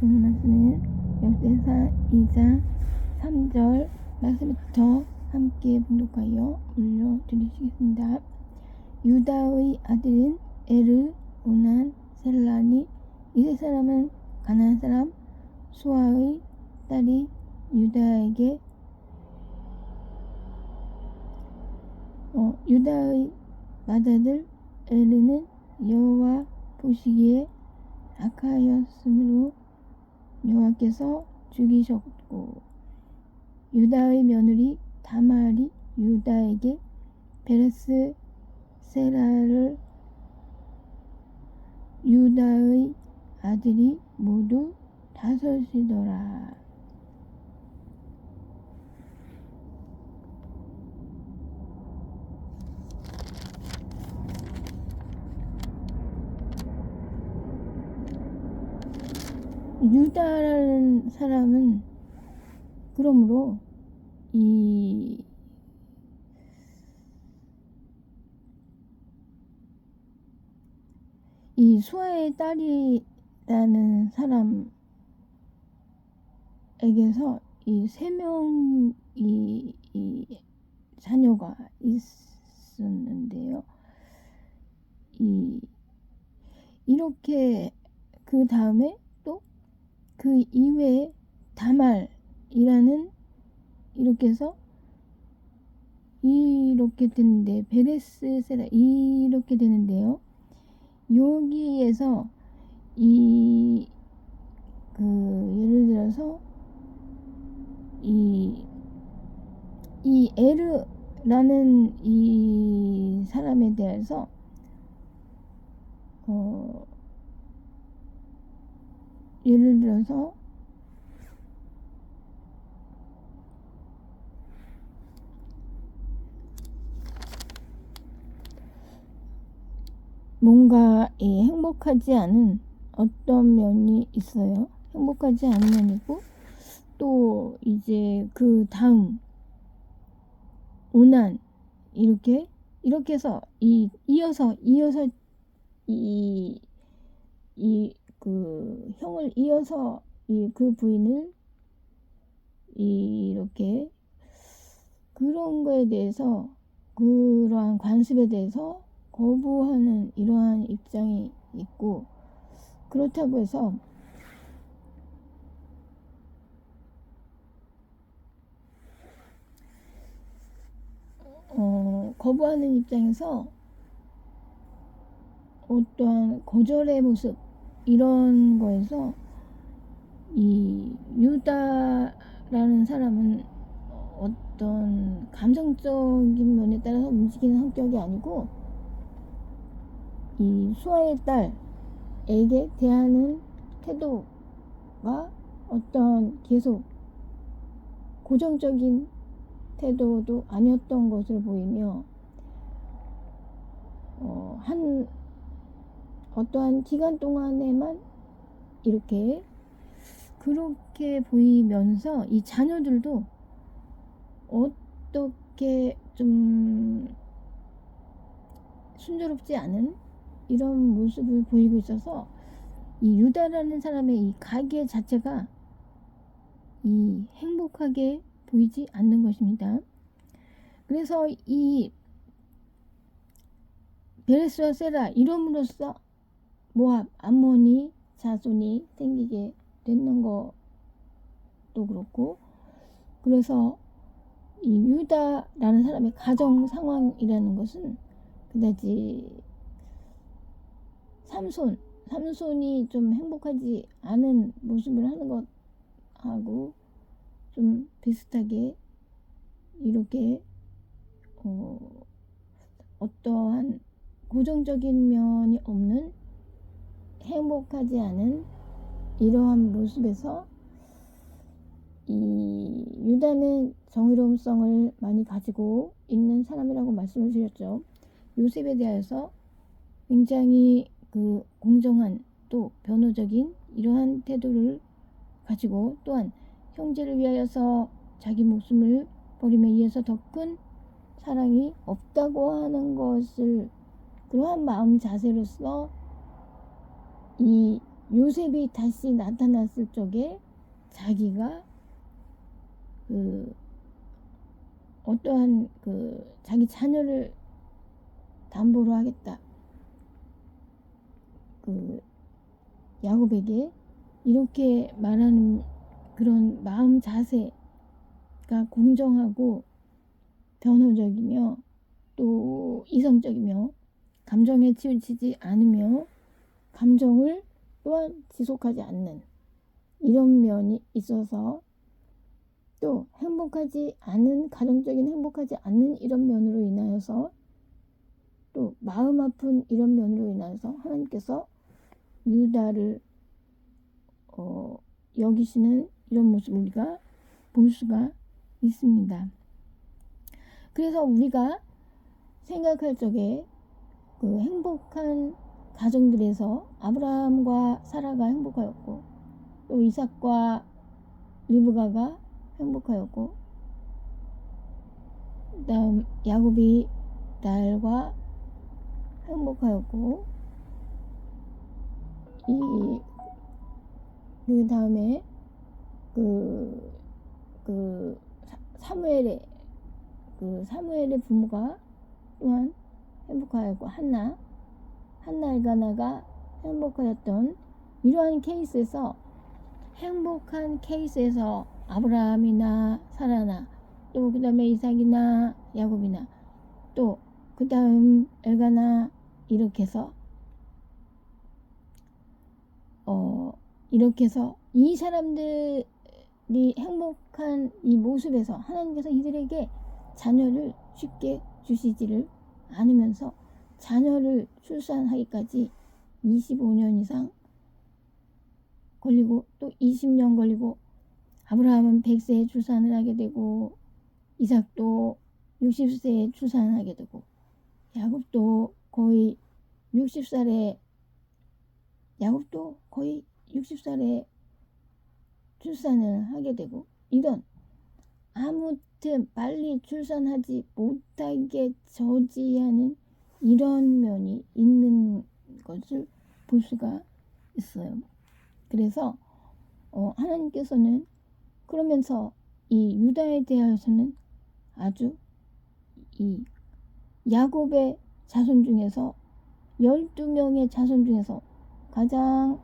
오늘 말씀은 역대사 2장 3절 말씀부터 함께 봉독하여 올려드리시겠습니다. 유다의 아들인 에르, 오난, 셀라니, 이세 사람은 가나안 사람 수아의 딸이 유다에게 유다의 맏아들 에르는 여호와 보시기에 악하였으므로 여호와께서 죽이셨고, 유다의 며느리 다말이 유다에게 베레스 세라를 유다의 아들이 모두 다섯이더라. 유다라는 사람은 그러므로 이 수아의 딸이라는 사람에게서 이 세 명이 자녀가 있었는데요. 이렇게 그 다음에 또 그 이외에 다말이라는 이렇게 해서 이렇게 되는데 베레스 세라 이렇게 되는데요. 여기에서 예를 들어서 이 에르라는 이 사람에 대해서 예를 들어서 뭔가 행복하지 않은 어떤 면이 있어요. 행복하지 않은 면이고, 또 이제 그 다음 오난 이렇게 해서 이어서 그 형을 이어서 그 부인을 이렇게 그런 거에 대해서, 그러한 관습에 대해서 거부하는 이러한 입장이 있고, 그렇다고 해서 거부하는 입장에서 어떠한 거절의 모습 이런 거에서 이 유다라는 사람은 어떤 감정적인 면에 따라서 움직이는 성격이 아니고, 이 수아의 딸에게 대하는 태도가 어떤 계속 고정적인 태도도 아니었던 것을 보이며, 어떠한 기간 동안에만 그렇게 보이면서 이 자녀들도 어떻게 좀 순조롭지 않은 이런 모습을 보이고 있어서, 이 유다라는 사람의 이 가계 자체가 행복하게 보이지 않는 것입니다. 그래서 이 베레스와 세라 이름으로써 모압 암몬이 자손이 생기게 되는 것도 그렇고, 그래서 이 유다라는 사람의 가정 상황이라는 것은 그다지 삼손이 좀 행복하지 않은 모습을 하는 것하고 좀 비슷하게 이렇게 어떠한 고정적인 면이 없는 행복하지 않은 이러한 모습에서 이 유다는 정의로움성을 많이 가지고 있는 사람이라고 말씀을 드렸죠. 요셉에 대하여서 굉장히 그 공정한 또 변호적인 이러한 태도를 가지고, 또한 형제를 위하여서 자기 목숨을 버리며 이어서 더 큰 사랑이 없다고 하는 것을, 그러한 마음 자세로서 이 요셉이 다시 나타났을 적에 자기가 어떠한 자기 자녀를 담보로 하겠다. 야곱에게 이렇게 말하는 그런 마음 자세가 공정하고 변호적이며 또 이성적이며 감정에 치우치지 않으며 감정을 또한 지속하지 않는 이런 면이 있어서 또 가정적인 행복하지 않는 이런 면으로 인하여서 또 마음 아픈 이런 면으로 인하여서 하나님께서 유다를 여기시는 이런 모습을 우리가 볼 수가 있습니다. 그래서 우리가 생각할 적에 행복한 가정들에서 아브라함과 사라가 행복하였고 또 이삭과 리브가가 행복하였고 그다음 야곱이 라헬과 행복하였고 그 다음에 사무엘의 부모가 또한 행복하였고 한나 엘가나가 행복하였던 이러한 케이스에서 행복한 케이스에서 아브라함이나 사라나 또 그 다음에 이삭이나 야곱이나 또 그 다음 엘가나 이렇게 해서 이 사람들이 행복한 이 모습에서 하나님께서 이들에게 자녀를 쉽게 주시지를 않으면서 자녀를 출산하기까지 25년 이상 걸리고 또 20년 걸리고 아브라함은 100세에 출산을 하게 되고 이삭도 60세에 출산을 하게 되고 야곱도 거의 60살에 출산을 하게 되고 이런 아무튼 빨리 출산하지 못하게 저지하는 이런 면이 있는 것을 볼 수가 있어요. 그래서 하나님께서는 그러면서 이 유다에 대하여서는 아주 이 야곱의 자손 중에서 12명의 자손 중에서 가장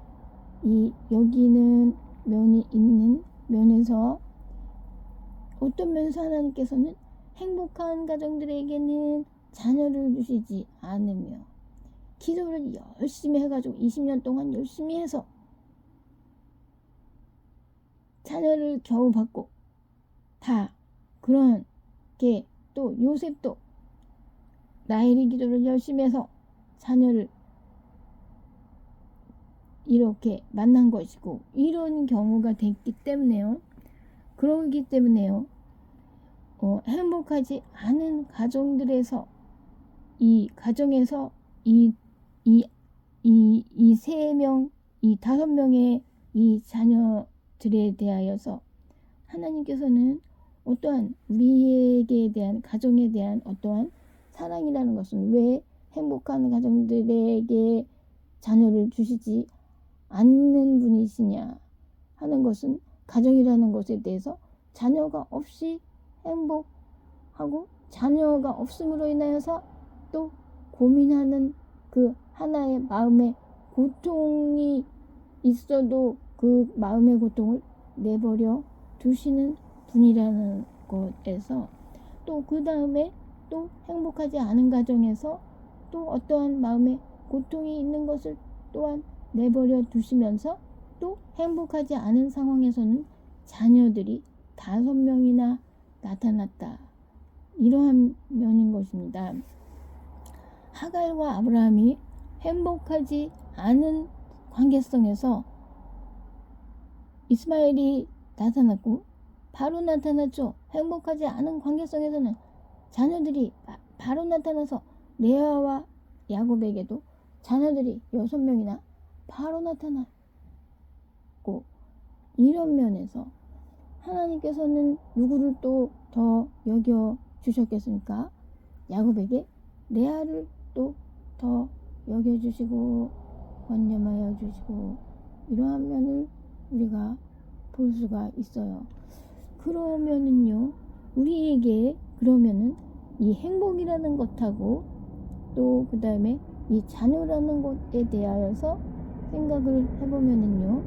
이 여기는 면이 있는 면에서 어떤 면에서 하나님께서는 행복한 가정들에게는 자녀를 주시지 않으며 기도를 열심히 해가지고 20년 동안 열심히 해서 자녀를 겨우 받고 다 그런 게 또 요셉도 라헬이 기도를 열심히 해서 자녀를 이렇게 만난 것이고 이런 경우가 됐기 때문에요. 그러기 때문에요. 행복하지 않은 가정들에서 이 가정에서 이 3명, 이 5명의 이 자녀들에 대하여서 하나님께서는 어떠한 우리에게 대한 가정에 대한 어떠한 사랑이라는 것은 왜 행복한 가정들에게 자녀를 주시지 않는 분이시냐 하는 것은 가정이라는 것에 대해서 자녀가 없이 행복하고 자녀가 없음으로 인하여서 또 고민하는 그 하나의 마음의 고통이 있어도 그 마음의 고통을 내버려 두시는 분이라는 것에서 또 그 다음에 또 행복하지 않은 가정에서 또 어떠한 마음의 고통이 있는 것을 또한 내버려 두시면서 또 행복하지 않은 상황에서는 자녀들이 5명이나 나타났다. 이러한 면인 것입니다. 하갈과 아브라함이 행복하지 않은 관계성에서 이스마엘이 나타났고 바로 나타났죠. 행복하지 않은 관계성에서는 자녀들이 바로 나타나서 레아와 야곱에게도 자녀들이 6명이나 바로 나타났고 이런 면에서 하나님께서는 누구를 또 더 여겨 주셨겠습니까? 야곱에게 레아를 또 더 여겨 주시고 권념하여 주시고 이러한 면을 우리가 볼 수가 있어요. 그러면은요, 우리에게 그러면은 이 행복이라는 것하고 또 그 다음에 이 자녀라는 것에 대하여서 생각을 해보면은요,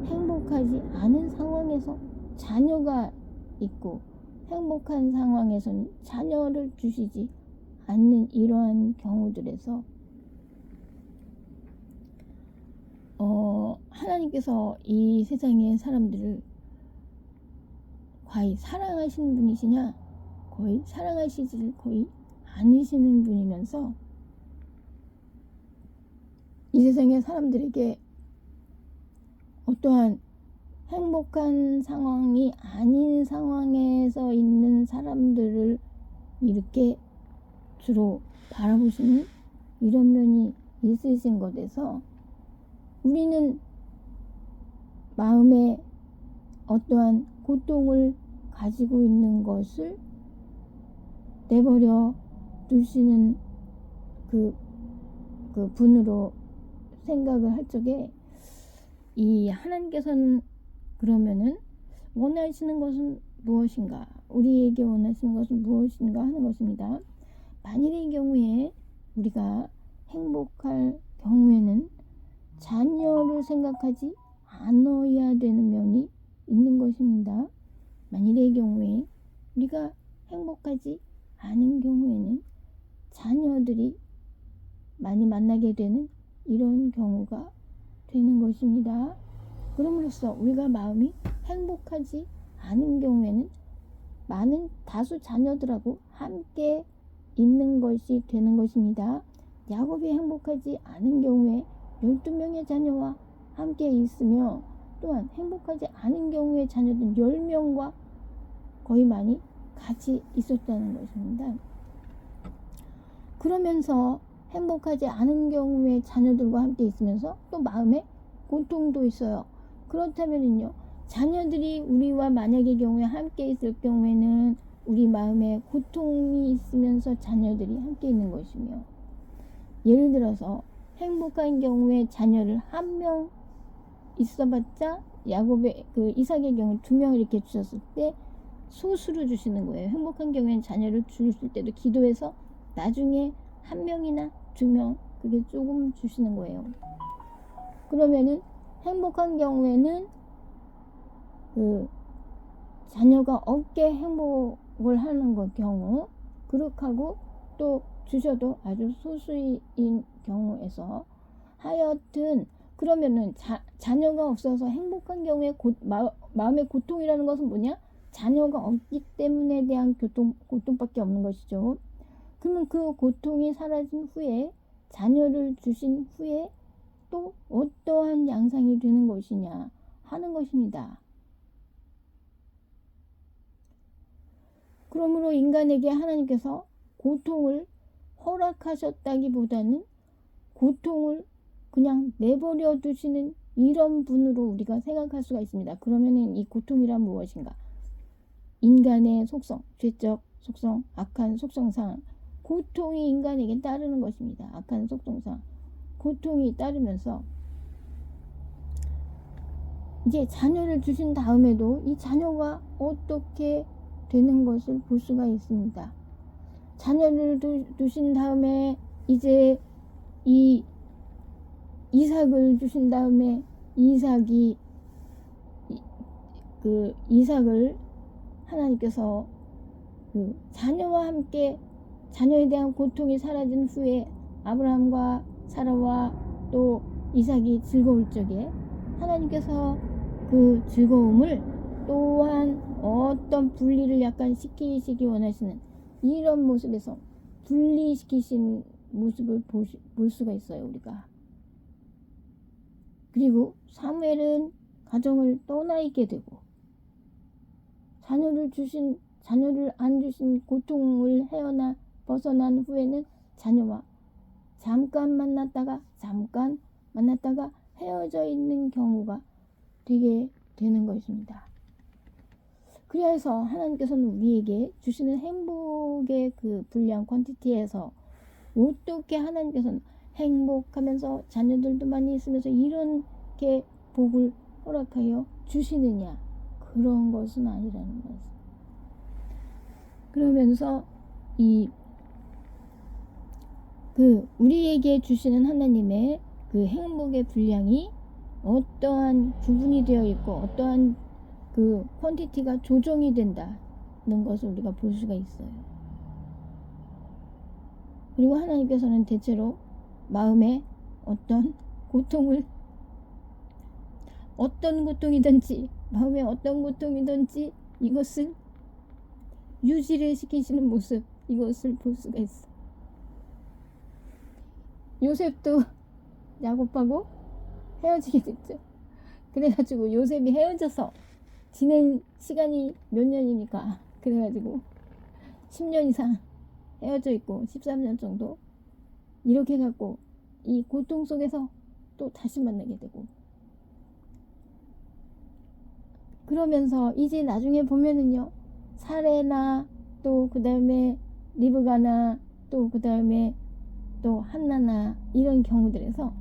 행복하지 않은 상황에서 자녀가 있고 행복한 상황에서는 자녀를 주시지 않는 이러한 경우들에서 하나님께서 이 세상의 사람들을 과히 사랑하시는 분이시냐? 거의 사랑하시지 거의 않으시는 분이면서 이 세상의 사람들에게 어떠한 행복한 상황이 아닌 상황에서 있는 사람들을 이렇게 주로 바라보시는 이런 면이 있으신 것에서 우리는 마음에 어떠한 고통을 가지고 있는 것을 내버려 두시는 그 분으로 생각을 할 적에 이 하나님께서는 그러면은 원하시는 것은 무엇인가, 우리에게 원하시는 것은 무엇인가 하는 것입니다. 만일의 경우에 우리가 행복할 경우에는 자녀를 생각하지 않아야 되는 면이 있는 것입니다. 만일의 경우에 우리가 행복하지 않은 경우에는 자녀들이 많이 만나게 되는 이런 경우가 되는 것입니다. 그럼으로써 우리가 마음이 행복하지 않은 경우에는 많은 다수 자녀들하고 함께 있는 것이 되는 것입니다. 야곱이 행복하지 않은 경우에 12명의 자녀와 함께 있으며 또한 행복하지 않은 경우에 자녀들 10명과 거의 많이 같이 있었다는 것입니다. 그러면서 행복하지 않은 경우에 자녀들과 함께 있으면서 또 마음에 고통도 있어요. 그렇다면요, 자녀들이 우리와 만약의 경우에 함께 있을 경우에는 우리 마음에 고통이 있으면서 자녀들이 함께 있는 것이며, 예를 들어서 행복한 경우에 자녀를 한 명 있어봤자 야곱의 이삭의 경우 2명 이렇게 주셨을 때 소수로 주시는 거예요. 행복한 경우에는 자녀를 주실 때도 기도해서 나중에 1명이나 2명 그게 조금 주시는 거예요. 그러면은 행복한 경우에는 자녀가 없게 행복을 하는 경우, 그렇게 하고 또 주셔도 아주 소수인 경우에서 하여튼 그러면은 자녀가 없어서 행복한 경우에 마음의 고통이라는 것은 뭐냐? 자녀가 없기 때문에 대한 고통밖에 없는 것이죠. 그러면 그 고통이 사라진 후에 자녀를 주신 후에 또 어떠한 양상이 되는 것이냐 하는 것입니다. 그러므로 인간에게 하나님께서 고통을 허락하셨다기보다는 고통을 그냥 내버려 두시는 이런 분으로 우리가 생각할 수가 있습니다. 그러면은 이 고통이란 무엇인가? 인간의 속성, 죄적 속성, 악한 속성상 고통이 인간에게 따르는 것입니다. 악한 속성상 고통이 따르면서 이제 자녀를 주신 다음에도 이 자녀가 어떻게 되는 것을 볼 수가 있습니다. 자녀를 두신 다음에 이제 이 이삭을 주신 다음에 이삭을 하나님께서 자녀와 함께 자녀에 대한 고통이 사라진 후에 아브라함과 사라와 또 이삭이 즐거울 적에 하나님께서 그 즐거움을 또한 어떤 분리를 약간 시키시기 원하시는 이런 모습에서 분리시키신 모습을 볼 수가 있어요, 우리가. 그리고 사무엘은 가정을 떠나 있게 되고 자녀를 안 주신 고통을 벗어난 후에는 자녀와 잠깐 만났다가 헤어져 있는 경우가 되게 되는 것입니다. 그래서 하나님께서는 우리에게 주시는 행복의 그 분량 퀀티티에서 어떻게 하나님께서는 행복하면서 자녀들도 많이 있으면서 이렇게 복을 허락하여 주시느냐, 그런 것은 아니라는 말씀. 그러면서 우리에게 주시는 하나님의 그 행복의 분량이 어떠한 구분이 되어 있고 어떠한 그 퀀티티가 조정이 된다는 것을 우리가 볼 수가 있어요. 그리고 하나님께서는 대체로 마음에 어떤 고통이든지 마음에 어떤 고통이든지 이것을 유지를 시키시는 모습, 이것을 볼 수가 있어. 요셉도 야곱하고 헤어지게 됐죠. 그래가지고 요셉이 헤어져서 지낸 시간이 몇 년입니까? 그래가지고 10년 이상 헤어져 있고 13년 정도 이렇게 갖고 이 고통 속에서 또 다시 만나게 되고, 그러면서 이제 나중에 보면은요, 사레나 또 그 다음에 리브가나 또 그 다음에 또 한나나 이런 경우들에서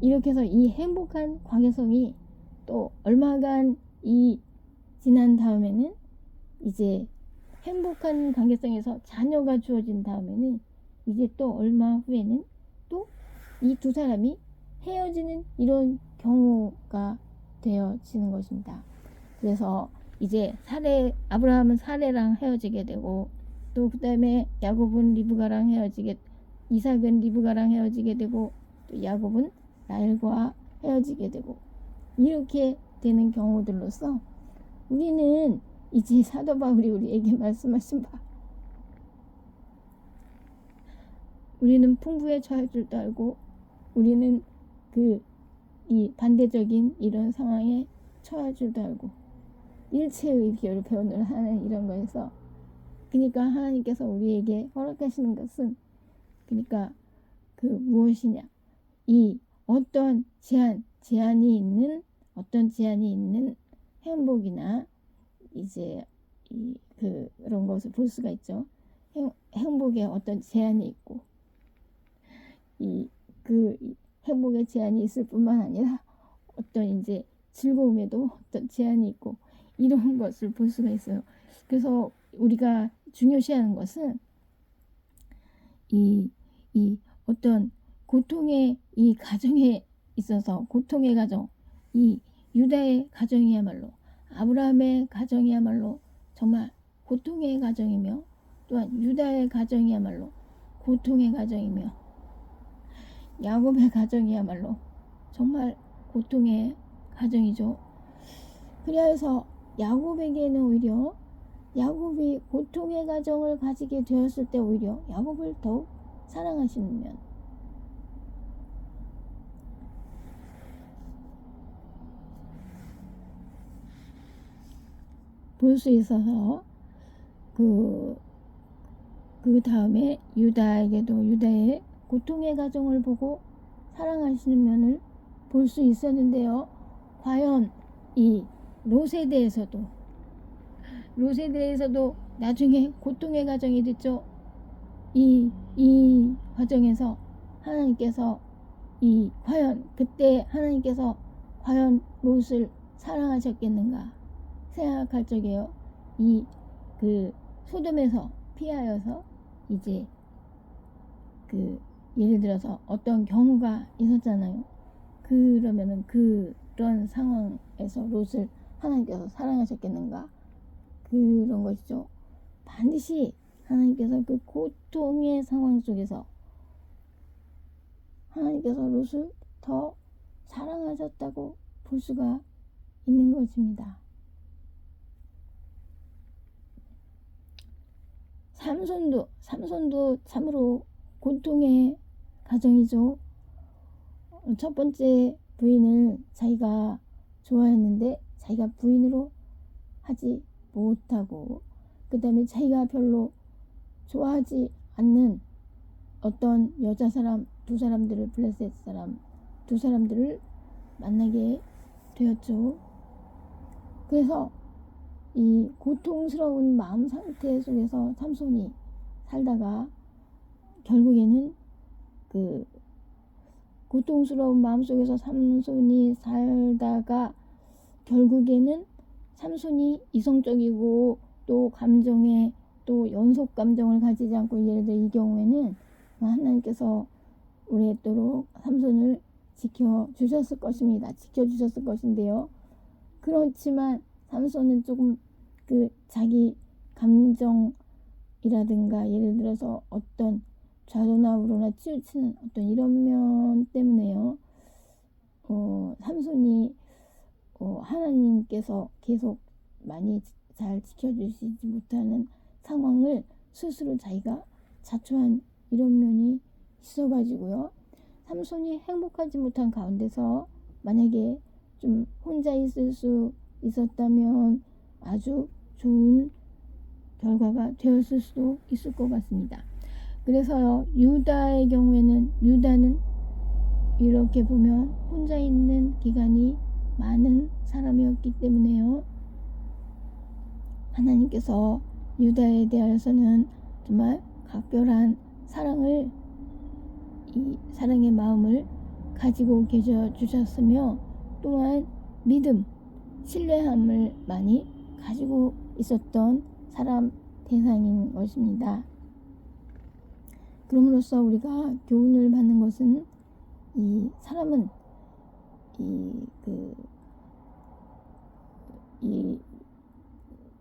이렇게 해서 이 행복한 관계성이 또 얼마간 지난 다음에는 이제 행복한 관계성에서 자녀가 주어진 다음에는 이제 또 얼마 후에는 또 이 두 사람이 헤어지는 이런 경우가 되어지는 것입니다. 그래서 이제 아브라함은 사레랑 헤어지게 되고, 또 그 다음에 야곱은 리브가랑 이삭은 리브가랑 헤어지게 되고, 또 야곱은 라헬과 헤어지게 되고, 이렇게 되는 경우들로서 우리는 이제 사도 바울이 우리에게 말씀하신 바, 우리는 풍부에 처할 줄도 알고 우리는 이 반대적인 이런 상황에 처할 줄도 알고 일체의 변을 하는 이런 거에서, 그러니까 하나님께서 우리에게 허락하시는 것은 그러니까 무엇이냐, 이 어떤 제한이 있는 행복이나 이제 그런 것을 볼 수가 있죠. 행복에 어떤 제한이 있고, 행복의 제한이 있을 뿐만 아니라 어떤 이제 즐거움에도 어떤 제한이 있고, 이런 것을 볼 수가 있어요. 그래서 우리가 중요시하는 것은 이 어떤 고통의 이 가정에 있어서, 고통의 가정, 이 유다의 가정이야말로, 아브라함의 가정이야말로 정말 고통의 가정이며, 또한 유다의 가정이야말로 고통의 가정이며, 야곱의 가정이야말로 정말 고통의 가정이죠. 그래서 야곱에게는 오히려 야곱이 고통의 가정을 가지게 되었을 때 오히려 야곱을 더욱 사랑하시는 면, 볼 수 있어서 그 다음에 유다에게도 유다의 고통의 가정을 보고 사랑하시는 면을 볼 수 있었는데요. 과연 이 롯에 대해서도 나중에 고통의 가정이 됐죠. 이 과정에서 하나님께서 과연 그때 하나님께서 과연 롯을 사랑하셨겠는가 생각할 적에요. 소돔에서 피하여서 이제 예를 들어서 어떤 경우가 있었잖아요. 그러면은 그런 상황에서 롯을 하나님께서 사랑하셨겠는가, 그런 것이죠. 반드시 하나님께서 그 고통의 상황 속에서 하나님께서 롯을 더 사랑하셨다고 볼 수가 있는 것입니다. 삼손도 참으로 고통의 가정이죠. 첫 번째 부인을 자기가 좋아했는데 자기가 부인으로 하지 못하고, 그 다음에 자기가 별로 좋아하지 않는 어떤 여자 사람 블레셋 사람 두 사람들을 만나게 되었죠. 그래서 이 고통스러운 마음 상태 속에서 삼손이 살다가 결국에는 고통스러운 마음속에서 삼손이 살다가 결국에는 삼손이 이성적이고 또 감정에 또 연속 감정을 가지지 않고, 예를 들어 이 경우에는 하나님께서 오랫도록 삼손을 지켜주셨을 것입니다. 지켜주셨을 것인데요. 그렇지만 삼손은 조금 자기 감정이라든가 예를 들어서 어떤 좌로나 우로나 치우치는 어떤 이런 면 때문에요. 삼손이 하나님께서 계속 많이 잘 지켜주시지 못하는 상황을 스스로 자기가 자초한 이런 면이 있어가지고요. 삼손이 행복하지 못한 가운데서 만약에 좀 혼자 있을 수 있었다면 아주 좋은 결과가 되었을 수도 있을 것 같습니다. 그래서 유다의 경우에는, 유다는 이렇게 보면 혼자 있는 기간이 많은 사람이었기 때문에요. 하나님께서 유다에 대하여서는 정말 각별한 사랑을, 이 사랑의 마음을 가지고 계셔 주셨으며, 또한 믿음, 신뢰함을 많이 가지고 있었던 사람 대상인 것입니다. 그럼으로써 우리가 교훈을 받는 것은, 이 사람은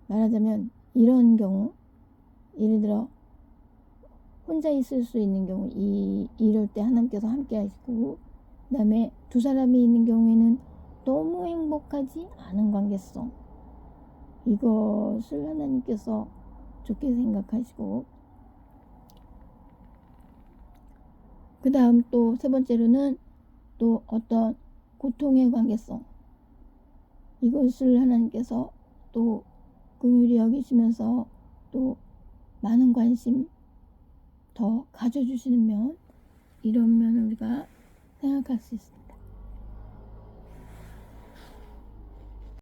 말하자면 이런 경우, 예를 들어 혼자 있을 수 있는 경우, 이럴 때 하나님께서 함께 하시고, 그 다음에 두 사람이 있는 경우에는 너무 행복하지 않은 관계성, 이것을 하나님께서 좋게 생각하시고, 그 다음 또 세 번째로는 또 어떤 고통의 관계성, 이것을 하나님께서 또 긍휼히 여기시면서 또 많은 관심 더 가져주시는 면, 이런 면을 우리가 생각할 수 있습니다.